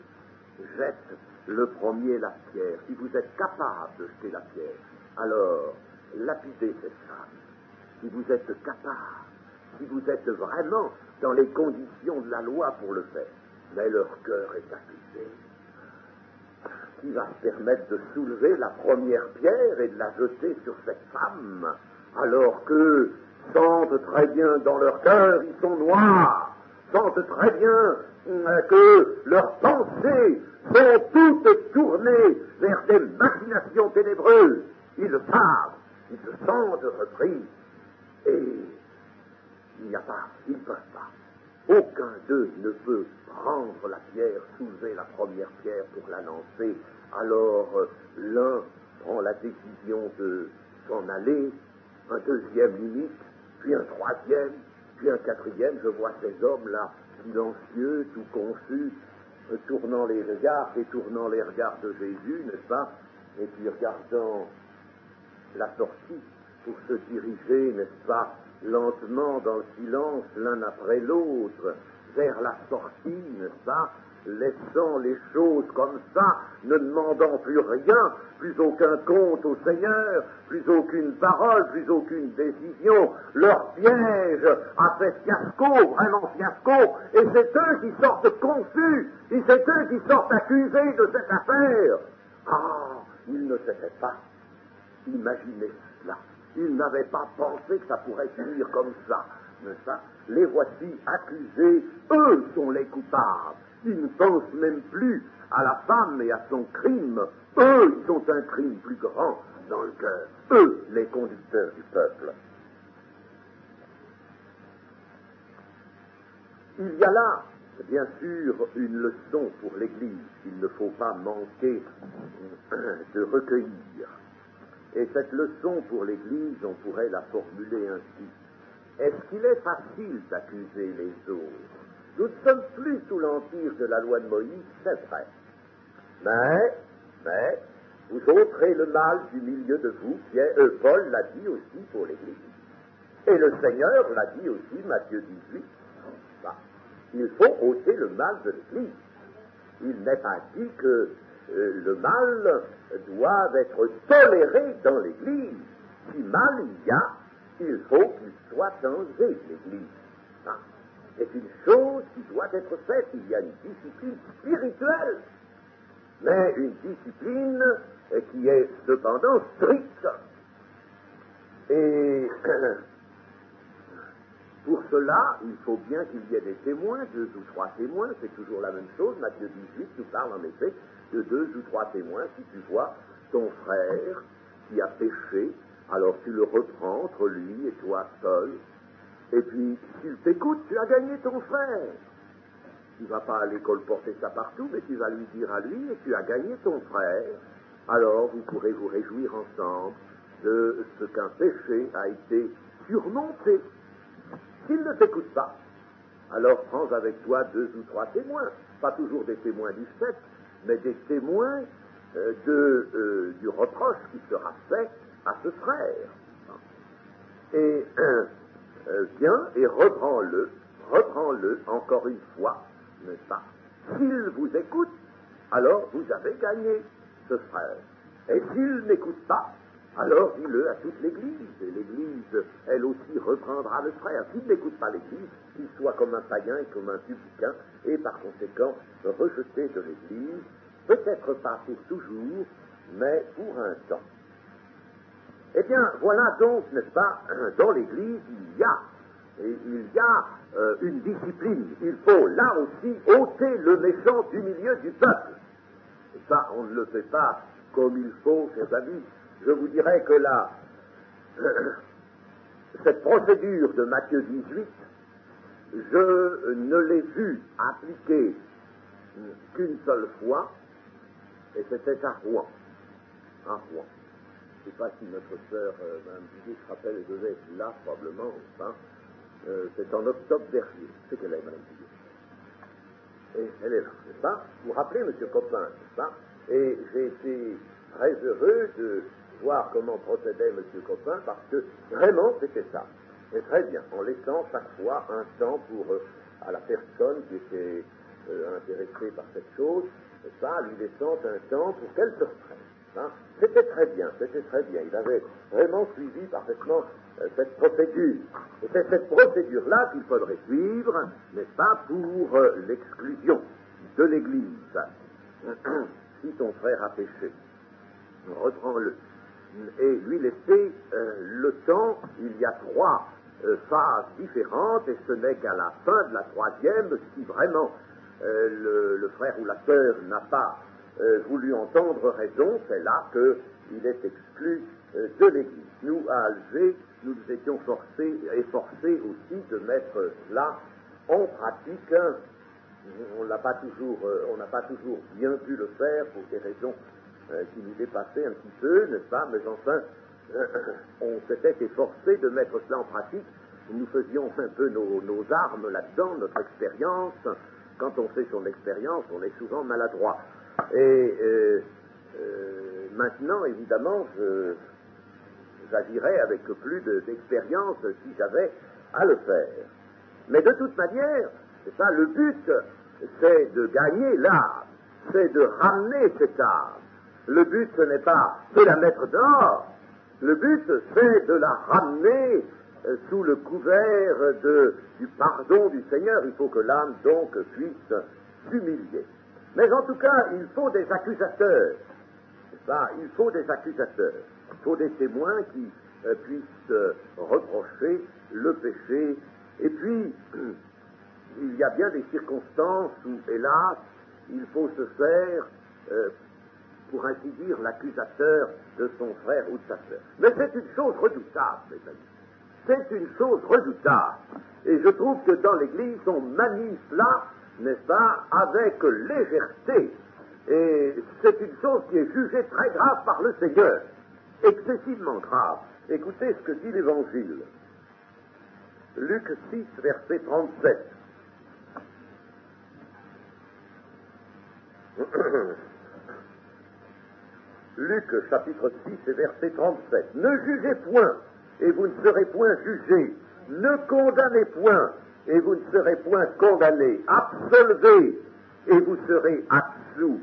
jette le premier la pierre. Si vous êtes capable de jeter la pierre, alors lapidez cette femme. Si vous êtes capable, si vous êtes vraiment dans les conditions de la loi pour le faire, mais leur cœur est accusé. Qui va se permettre de soulever la première pierre et de la jeter sur cette femme, alors que sentent très bien dans leur cœur, ils sont noirs, sentent très bien que leurs pensées sont toutes tournées vers des machinations ténébreuses. Ils le savent, ils se sentent repris, et il n'y a pas, ils ne peuvent pas. Aucun d'eux ne peut prendre la pierre, soulever la première pierre pour la lancer. Alors l'un prend la décision de s'en aller, un deuxième limite, puis un troisième, puis un quatrième. Je vois ces hommes-là, silencieux, tout confus, tournant les regards, détournant les regards de Jésus, n'est-ce pas, et puis regardant la sortie pour se diriger, n'est-ce pas, lentement dans le silence, l'un après l'autre, vers la sortie, n'est-ce pas, laissant les choses comme ça, ne demandant plus rien, plus aucun compte au Seigneur, plus aucune parole, plus aucune décision. Leur piège a fait fiasco, vraiment fiasco, et c'est eux qui sortent confus, et c'est eux qui sortent accusés de cette affaire. Ah, ils ne s'étaient pas imaginé cela. Ils n'avaient pas pensé que ça pourrait finir comme ça, n'est-ce pas? Les voici accusés, eux sont les coupables. Ils ne pensent même plus à la femme et à son crime. Eux, ils ont un crime plus grand dans le cœur. Eux, les conducteurs du peuple. Il y a là, bien sûr, une leçon pour l'Église qu'il ne faut pas manquer de recueillir. Et cette leçon pour l'Église, on pourrait la formuler ainsi. Est-ce qu'il est facile d'accuser les autres? Nous ne sommes plus sous l'empire de la loi de Moïse, c'est vrai. Mais, vous ôterez le mal du milieu de vous, Paul l'a dit aussi pour l'Église. Et le Seigneur l'a dit aussi, Matthieu 18. Bah, il faut ôter le mal de l'Église. Il n'est pas dit que le mal doit être toléré dans l'Église. Si mal il y a, il faut qu'il soit enlevé, l'Église. Ah. C'est une chose qui doit être faite. Il y a une discipline spirituelle, mais une discipline qui est cependant stricte. Et pour cela, il faut bien qu'il y ait des témoins, 2 ou 3 témoins, c'est toujours la même chose. Matthieu 18 nous parle en effet de 2 ou 3 témoins. Si tu vois ton frère qui a péché, alors tu le reprends entre lui et toi seul. Et puis, s'il t'écoute, tu as gagné ton frère. Tu ne vas pas aller colporter ça partout, mais tu vas lui dire à lui, et tu as gagné ton frère. Alors, vous pourrez vous réjouir ensemble de ce qu'un péché a été surmonté. S'il ne t'écoute pas, alors prends avec toi 2 ou 3 témoins. Pas toujours des témoins du fait, mais des témoins du reproche qui sera fait à ce frère. Et viens et reprends-le encore une fois, n'est-ce pas? S'il vous écoute, alors vous avez gagné ce frère. Et s'il n'écoute pas, alors dis-le à toute l'Église, et l'Église, elle aussi, reprendra le frère. S'il n'écoute pas l'Église, qu'il soit comme un païen et comme un publicain, et par conséquent rejeté de l'Église, peut-être pas pour toujours, mais pour un temps. Eh bien, voilà donc, n'est-ce pas, dans l'Église, il y a une discipline. Il faut, là aussi, ôter le méchant du milieu du peuple. Et ça, on ne le fait pas comme il faut, chers amis. Je vous dirais que là, cette procédure de Matthieu 18, je ne l'ai vue appliquée qu'une seule fois, et c'était à Rouen. À Rouen. Je ne sais pas si notre sœur, Mme Didier, se rappelle, elle devait être là, probablement, enfin, c'est en octobre dernier. C'est qu'elle est, Mme Didier. Et elle est là, n'est-ce pas? Vous vous rappelez, M. Copin, n'est-ce pas? Et j'ai été très heureux de voir comment procédait M. Copin, parce que vraiment c'était ça. Et très bien, en laissant chaque fois un temps pour à la personne qui était intéressée par cette chose, ça, lui laissant un temps pour qu'elle se reprenne. Hein. C'était très bien. Il avait vraiment suivi parfaitement cette procédure. Et c'est cette procédure-là qu'il faudrait suivre, n'est-ce pas, pour l'exclusion de l'Église. Si ton frère a péché, reprends-le. Et lui laisser le temps. Il y a 3 phases différentes, et ce n'est qu'à la fin de la 3e, si vraiment le frère ou la sœur n'a pas voulu entendre raison, c'est là qu'il est exclu de l'Église. Nous, à Alger, nous étions forcés aussi de mettre cela en pratique. On n'a pas toujours bien pu le faire pour des raisons qui nous dépassaient un petit peu, n'est-ce pas? Mais enfin, on s'était efforcé de mettre cela en pratique. Nous faisions un peu nos armes là-dedans, notre expérience. Quand on fait son expérience, on est souvent maladroit. Et maintenant, évidemment, j'agirais avec plus d'expérience si j'avais à le faire. Mais de toute manière, c'est ça, le but, c'est de gagner l'âme, c'est de ramener cette âme. Le but, ce n'est pas de la mettre dehors. Le but, c'est de la ramener sous le couvert du pardon du Seigneur. Il faut que l'âme, donc, puisse s'humilier. Mais en tout cas, il faut des accusateurs. C'est ça, il faut des accusateurs. Il faut des témoins qui puissent reprocher le péché. Et puis, il y a bien des circonstances où, hélas, il faut se faire, pour ainsi dire, l'accusateur de son frère ou de sa sœur. Mais c'est une chose redoutable, mes amis. C'est une chose redoutable. Et je trouve que dans l'Église, on manie cela, n'est-ce pas, avec légèreté. Et c'est une chose qui est jugée très grave par le Seigneur. Excessivement grave. Écoutez ce que dit l'Évangile. Luc 6, verset 37. Luc, chapitre 6, et verset 37. Ne jugez point, et vous ne serez point jugés. Ne condamnez point, et vous ne serez point condamnés. Absolvez, et vous serez absous.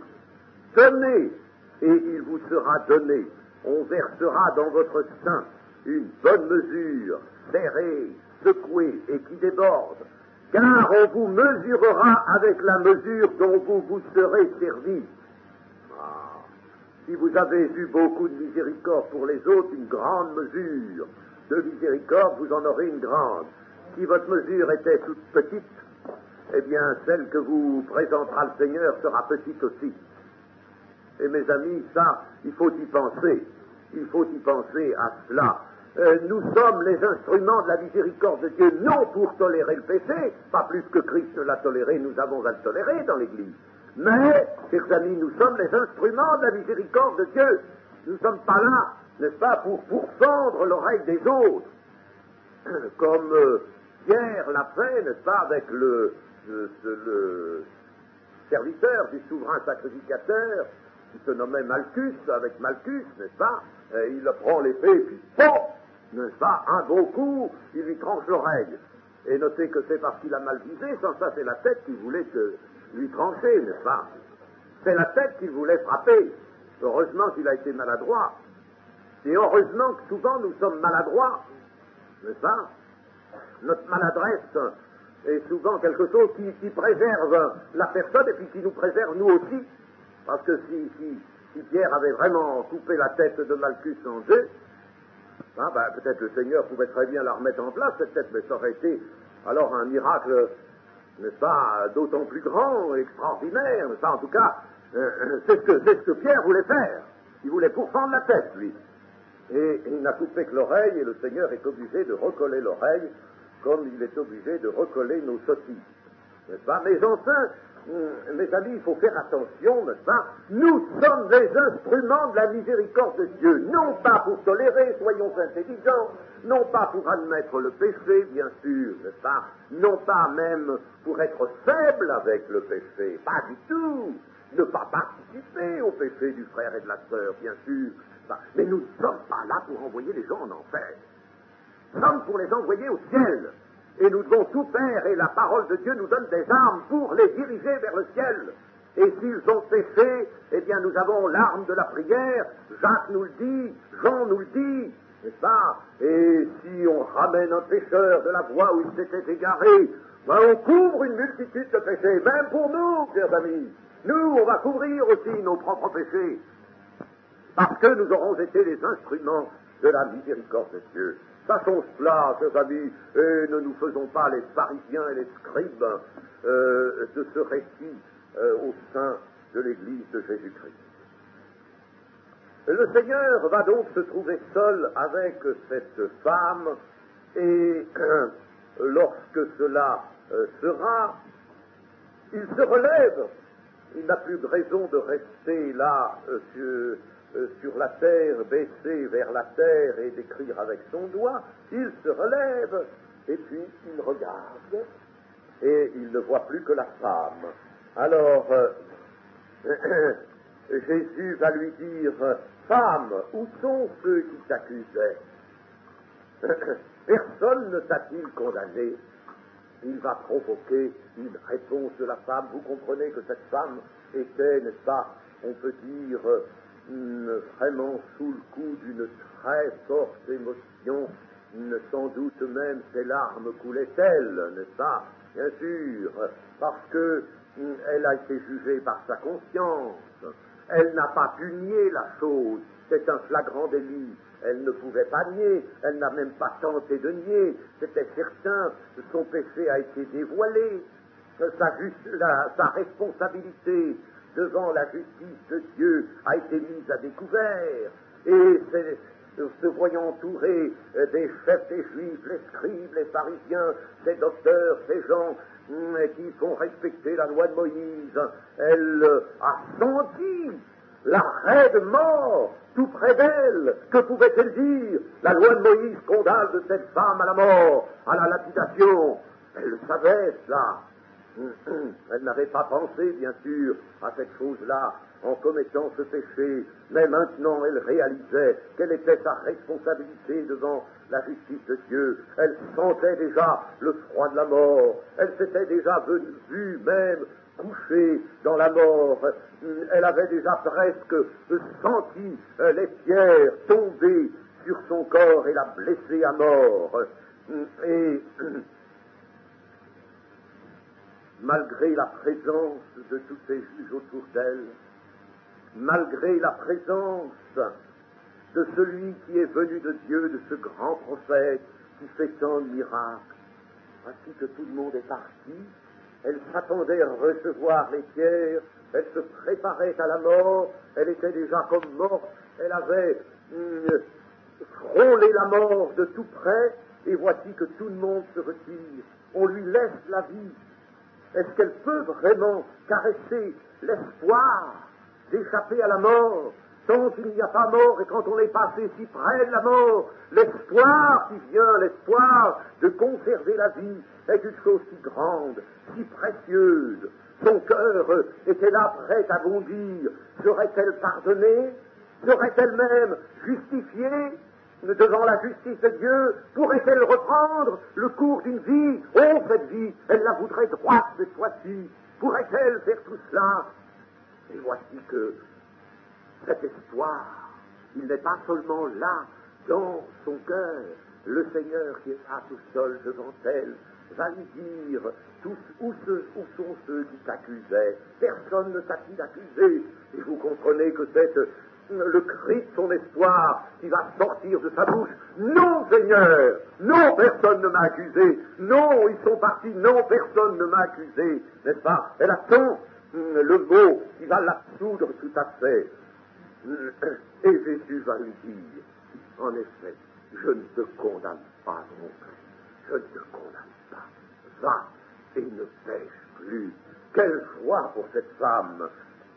Donnez, et il vous sera donné. On versera dans votre sein une bonne mesure, serrée, secouée, et qui déborde. Car on vous mesurera avec la mesure dont vous serez servis. Si vous avez eu beaucoup de miséricorde pour les autres, une grande mesure de miséricorde, vous en aurez une grande. Si votre mesure était toute petite, eh bien, celle que vous présentera le Seigneur sera petite aussi. Et mes amis, ça, il faut y penser. Il faut y penser à cela. Nous sommes les instruments de la miséricorde de Dieu, non pour tolérer le péché, pas plus que Christ l'a toléré, nous avons à le tolérer dans l'Église. Mais, chers amis, nous sommes les instruments de la miséricorde de Dieu. Nous ne sommes pas là, n'est-ce pas, pour pourfendre l'oreille des autres. Comme Pierre l'a fait, n'est-ce pas, avec le serviteur du souverain sacrificateur, qui se nommait Malchus, avec Malchus, n'est-ce pas, il prend l'épée, puis bon, n'est-ce pas, un beau coup, il lui tranche l'oreille. Et notez que c'est parce qu'il a mal visé, sans ça c'est la tête qu'il voulait lui trancher, n'est-ce pas? C'est la tête qu'il voulait frapper. Heureusement qu'il a été maladroit. Et heureusement que souvent nous sommes maladroits, n'est-ce pas? Notre maladresse est souvent quelque chose qui préserve la personne et puis qui nous préserve nous aussi. Parce que si Pierre avait vraiment coupé la tête de Malchus en deux, peut-être le Seigneur pouvait très bien la remettre en place, cette tête, mais ça aurait été alors un miracle, n'est-ce pas, d'autant plus grand, extraordinaire, n'est-ce pas? En tout cas, c'est ce que Pierre voulait faire. Il voulait pourfendre la tête, lui. Et il n'a coupé que l'oreille, et le Seigneur est obligé de recoller l'oreille, comme il est obligé de recoller nos sottises, n'est-ce pas? Mais enfin, mes amis, il faut faire attention, n'est-ce pas? Nous sommes les instruments de la miséricorde de Dieu, non pas pour tolérer, soyons intelligents, non pas pour admettre le péché, bien sûr, n'est-ce pas? Non pas même pour être faible avec le péché, pas du tout. Ne pas participer au péché du frère et de la sœur, bien sûr. Mais nous ne sommes pas là pour envoyer les gens en enfer. Nous sommes pour les envoyer au ciel. Et nous devons tout faire, et la parole de Dieu nous donne des armes pour les diriger vers le ciel. Et s'ils ont péché, eh bien nous avons l'arme de la prière, Jacques nous le dit, Jean nous le dit, n'est-ce pas? Et si on ramène un pécheur de la voie où il s'était égaré, on couvre une multitude de péchés, même pour nous, chers amis. Nous, on va couvrir aussi nos propres péchés, parce que nous aurons été les instruments de la miséricorde de Dieu. Sachons cela, chers amis, et ne nous faisons pas les pharisiens et les scribes de ce récit au sein de l'Église de Jésus-Christ. Le Seigneur va donc se trouver seul avec cette femme, et lorsque cela sera, il se relève. Il n'a plus de raison de rester là sur la terre, baissé vers la terre et d'écrire avec son doigt. Il se relève et puis il regarde et il ne voit plus que la femme. Alors Jésus va lui dire: femme, où sont ceux qui t'accusaient? Personne ne t'a-t-il condamné? Il va provoquer une réponse de la femme. Vous comprenez que cette femme était, n'est-ce pas, on peut dire, vraiment sous le coup d'une très forte émotion. Sans doute même ses larmes coulaient-elles, n'est-ce pas? Bien sûr, parce que elle a été jugée par sa conscience. Elle n'a pas pu nier la chose. C'est un flagrant délit. Elle ne pouvait pas nier, elle n'a même pas tenté de nier, c'était certain, son péché a été dévoilé, sa responsabilité devant la justice de Dieu a été mise à découvert, et se voyant entourée des chefs des Juifs, les scribes, les pharisiens, ces docteurs, ces gens qui font respecter la loi de Moïse, elle a senti l'arrêt de mort tout près d'elle. Que pouvait-elle dire? La loi de Moïse condamne de cette femme à la mort, à la lapidation. Elle le savait, cela. Elle n'avait pas pensé, bien sûr, à cette chose-là en commettant ce péché, mais maintenant elle réalisait quelle était sa responsabilité devant la justice de Dieu. Elle sentait déjà le froid de la mort, elle s'était déjà vue même couchée dans la mort, elle avait déjà presque senti les pierres tomber sur son corps et la blesser à mort. Et malgré la présence de tous ces juges autour d'elle, malgré la présence de celui qui est venu de Dieu, de ce grand prophète qui fait tant de miracles, ainsi que tout le monde est parti, elle s'attendait à recevoir les pierres, elle se préparait à la mort, elle était déjà comme morte, elle avait frôlé la mort de tout près, et voici que tout le monde se retire, on lui laisse la vie. Est-ce qu'elle peut vraiment caresser l'espoir d'échapper à la mort, tant qu'il n'y a pas mort, et quand on est passé si près de la mort, l'espoir qui vient, l'espoir de conserver la vie, est une chose si grande, si précieuse. Son cœur était là, prêt à bondir. Serait-elle pardonnée? Serait-elle même justifiée devant la justice de Dieu? Pourrait-elle reprendre le cours d'une vie? Oh, cette vie, elle la voudrait droite cette fois-ci. Pourrait-elle faire tout cela? Et voici que cet espoir il n'est pas seulement là, dans son cœur. Le Seigneur qui est là tout seul devant elle va lui dire, où sont ceux qui t'accusaient? Personne ne t'a-t-il accusé? Et vous comprenez que c'est le cri de son espoir qui va sortir de sa bouche. Non, Seigneur, non, personne ne m'a accusé. Non, ils sont partis. Non, personne ne m'a accusé. N'est-ce pas? Elle attend le mot qui va l'absoudre tout à fait. Et Jésus va lui dire, en effet, je ne te condamne pas non plus. Je ne te condamne pas. Va et ne pêche plus. Quelle joie pour cette femme.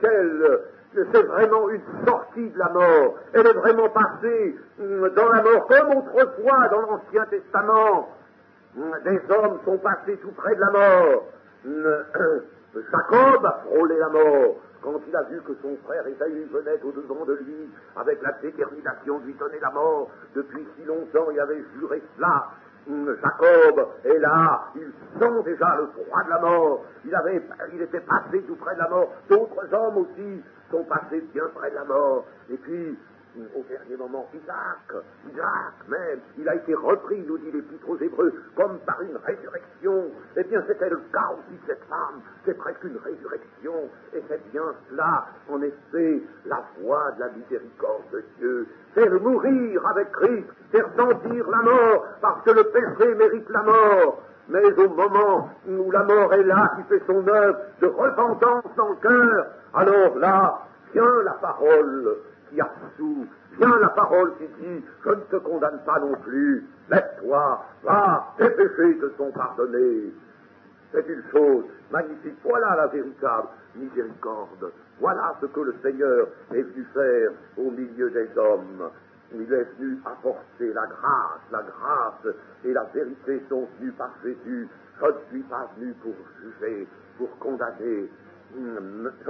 C'est vraiment une sortie de la mort. Elle est vraiment passée dans la mort, comme autrefois dans l'Ancien Testament. Des hommes sont passés tout près de la mort. Jacob a frôlé la mort quand il a vu que son frère Ésaü venait au-devant de lui avec la détermination de lui donner la mort. Depuis si longtemps, il avait juré cela. Jacob est là, il sent déjà le froid de la mort. Il était passé tout près de la mort. D'autres hommes aussi sont passés bien près de la mort. Et puis, au dernier moment, Isaac même, il a été repris, nous dit l'Épître aux Hébreux, comme par une résurrection. Eh bien, c'était le cas aussi de cette femme. C'est presque une résurrection. Et c'est bien cela, en effet, la voie de la miséricorde de Dieu. C'est de mourir avec Christ, faire sentir la mort, parce que le péché mérite la mort. Mais au moment où la mort est là, qui fait son œuvre de repentance dans le cœur, alors là, vient la parole qui absout, vient la parole qui dit, je ne te condamne pas non plus, lève-toi, va, tes péchés te sont pardonnés. C'est une chose magnifique. Voilà la véritable miséricorde. Voilà ce que le Seigneur est venu faire au milieu des hommes. Il est venu apporter la grâce et la vérité sont venus par Jésus. Je ne suis pas venu pour juger, pour condamner. Je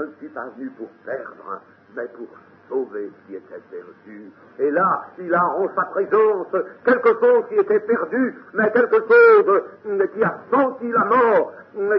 ne suis pas venu pour perdre, mais pour sauver ce qui était perdu. Et là, il a en sa présence quelque chose qui était perdu, mais quelque chose qui a senti la mort,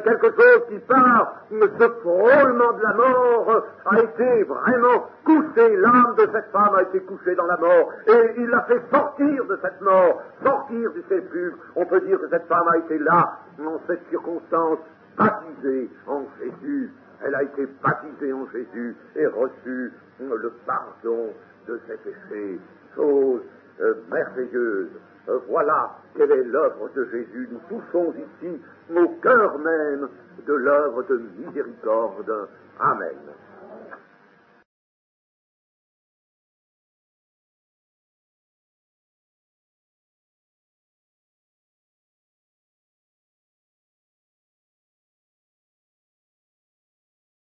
quelque chose qui par ce frôlement de la mort a été vraiment couché. L'âme de cette femme a été couchée dans la mort, et il l'a fait sortir de cette mort, sortir du sépulcre. On peut dire que cette femme a été là, en cette circonstance, baptisée en Jésus. Elle a été baptisée en Jésus et reçu le pardon de ses péchés. Chose merveilleuse. Voilà quelle est l'œuvre de Jésus. Nous touchons ici au cœur même de l'œuvre de miséricorde. Amen.